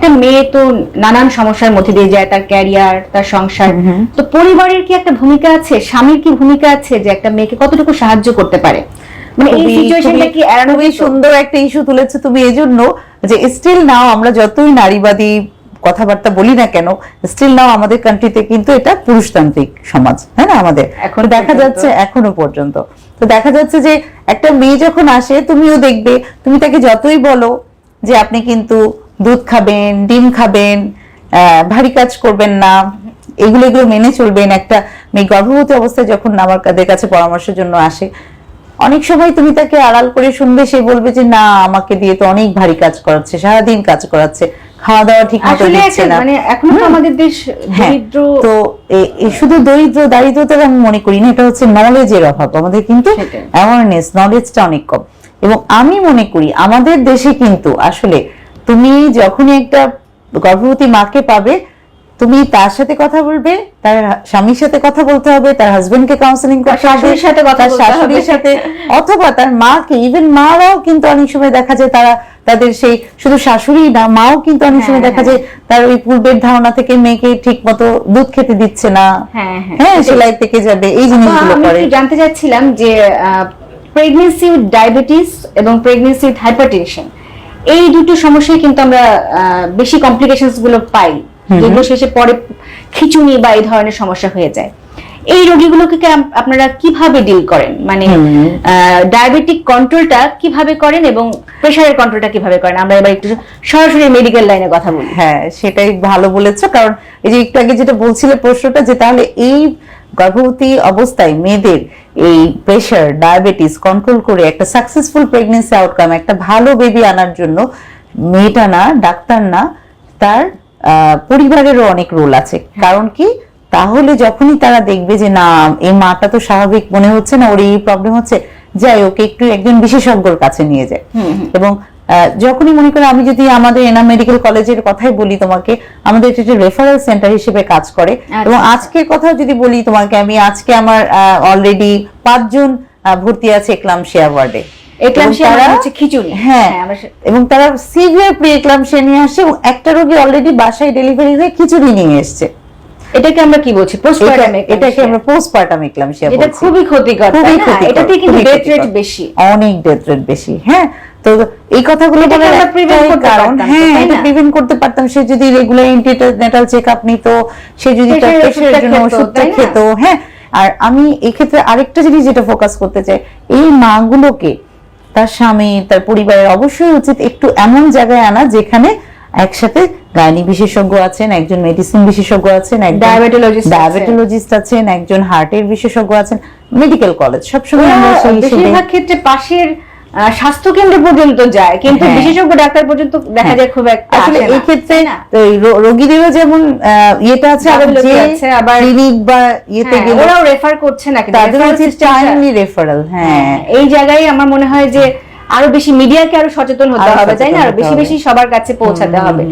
একটা মেয়ে তো নানান সমস্যার মধ্যে দিয়ে যায়, তার ক্যারিয়ার, তার সংসার, তো পরিবারের কি একটা ভূমিকা আছে, স্বামীর কি ভূমিকা আছে যে একটা মেয়েকে কতটুকু সাহায্য করতে পারে? মানে এই সিচুয়েশনটা কি এড়ানো? খুবই সুন্দর একটা ইস্যু তুলেছো তুমি, এজন্য যে স্টিল নাও আমরা যতই নারীবাদী কথাবার্তা বলি না কেন, স্টিল নাও আমাদের কান্ট্রিতে কিন্তু এটা পুরুষতান্ত্রিক সমাজ, হ্যাঁ না আমাদের এখন দেখা যাচ্ছে এখনো পর্যন্ত। তো দেখা যাচ্ছে যে একটা মেয়ে যখন আসে, তুমিও দেখবে, তুমি তাকে যতই বলো যে আপনি কিন্তু দুধ খাবেন, ডিম খাবেন, ভারী কাজ করবেন না, এগুলো মেনে চলবেন, একটা মেয়ে গর্ভবতী অবস্থায় যখন আমার কাছে পরামর্শের জন্য আসে, অনেক সময় তুমি তাকে আড়াল করে শুনবে, সে বলবে যে না আমাকে দিয়ে তো অনেক ভারী কাজ করাচ্ছে, সারাদিন কাজ করাচ্ছে, খাওয়া দাওয়া ঠিক মতো দিচ্ছে না। মানে এখনো তো আমাদের দেশ দরিদ্র, তো শুধু দারিদ্রতা আমি মনে করি না, এটা হচ্ছে নলেজের অভাব, আমাদের কিন্তু অ্যাওয়ারনেস, নলেজটা অনেক কম। এবং আমি মনে করি আমাদের দেশে কিন্তু আসলে তুমি যখনই একটা গর্ভবতী মাকে পাবে, তুমি তার সাথে কথা বলবে, তার স্বামীর সাথে কথা বলতে হবে, তার হাজবেন্ডকে কাউন্সেলিং করতে হবে, শাশুড়ির সাথে কথা বলতে হবে, শাশুড়ির সাথে, অথবা তার মাকে, ইভেন মারাও কিন্তু অনেক সময় দেখা যায় তাদের সেই শুধু শাশুড়ি না, মাও কিন্তু অনেক সময় দেখা যায় তার ওই পূর্বের ধারণা থেকে মেয়েকে ঠিক মতো দুধ খেতে দিচ্ছে না, হ্যাঁ সেলাই থেকে যাবে, এই জিনিসগুলো করে। আমি জানতে চাচ্ছিলাম যে প্রেগন্যান্সি উইথ ডায়াবেটিস এবং প্রেগন্যান্সি উইথ হাইপারটেনশন, এই দুটো সমস্যায় কিন্তু আমরা বেশি কমপ্লিকেশনস গুলো পাই, যেগুলো শেষে পরে খিঁচুনি বা এই ধরনের সমস্যা হয়ে যায়। এই রোগীগুলোকে আপনারা কিভাবে ডিল করেন? মানে ডায়াবেটিক কন্ট্রোলটা কিভাবে করেন এবং প্রেসারের কন্ট্রোলটা কিভাবে করেন? আমরা এবার একটু সরাসরি মেডিকেল লাইনে কথা বলি। হ্যাঁ, সেটাই ভালো বলেছো, কারণ এই যে একটু আগে যেটা বলছিলে প্রশ্নটা, যে তাহলে এই গর্ভবতী অবস্থায় মেয়েদের এই প্রেসার, ডায়াবেটিস কন্ট্রোল করে একটা সাকসেসফুল প্রেগন্যান্সি আউটকাম, একটা ভালো বেবি আনার জন্য মেয়েটা না, ডাক্তার না, তার পরিবারেরও অনেক রোল আছে। কারণ কি, তাহলে যখনই তারা দেখবে যে না এই মাটা তো স্বাভাবিক মনে হচ্ছে না, ওর এই প্রবলেম হচ্ছে, যাই ওকে একটু একজন বিশেষজ্ঞর কাছে নিয়ে যায়। এবং যখনই মনে করো, আমি যদি আমাদের এনাম মেডিকেল কলেজের কথাই বলি তোমাকে, আমাদের এটা রেফারেল সেন্টার হিসেবে কাজ করে। এবং আজকের কথা যদি বলি তোমাকে, আমি আজকে আমার অলরেডি 5 জন ভর্তি আছে এক্লামশিয়া ওয়ার্ডে। হ্যাঁ, এবং তারা সিভিয়ার প্রি এক্লামশিয়া নিয়ে আসছে, এবং একটা রোগী অলরেডি বাসায় ডেলিভারি হয়ে খিচুড়ি নিয়ে এসছে। এটাকে আমরা কি বলছি? এটাকে আমরা পোস্টপার্টাম এক্লামশিয়া বলছি। এটা খুবই ক্ষতিকর, এটাতে কিন্তু ডেথ রেট বেশি, অনেক ডেথ রেট বেশি। হ্যাঁ, তো এই কথাগুলো বলার কারণ, হ্যাঁ এটা প্রিভেন্ট করতে পারতাম, সে যদি রেগুলার এন্টিনেটাল চেকআপ নিত, সে যদি তার প্রেসারের জন্য ওষুধটা খেত। হ্যাঁ, আর আমি এই ক্ষেত্রে আরেকটা জিনিস যেটা ফোকাস করতে চাই, এই মাগুলোকে তার স্বামী, তার পরিবারের অবশ্যই উচিত একটু এমন জায়গায় আনা যেখানে একসাথে গাইনি বিশেষজ্ঞ আছেন, একজন মেডিসিন বিশেষজ্ঞ আছেন, ডায়াবেটোলজিস্ট আছেন, একজন হার্টের বিশেষজ্ঞ আছেন। মেডিকেল কলেজ সবসময় আমরা বেশিরভাগ ক্ষেত্রে পাশের স্বাস্থ্য কেন্দ্র পর্যন্ত যায়, কিন্তু বিশেষজ্ঞ ডাক্তার পর্যন্ত দেখা যায় খুব একটা আসলে এই ক্ষেত্রে রোগীদেরও যেমন ইয়েটা আছে, আবার ক্লিনিক বা ইয়েতে গেলে ওরাও রেফার করছে না, কিন্তু তাদের উচিত টাইমলি রেফারেল। হ্যাঁ, এই জায়গায় আমার মনে হয় যে আরো বেশি মিডিয়াকে আরো সচেতন হতে হবে, তাই না? আরো বেশি বেশি সবার কাছে পৌঁছাতে হবে।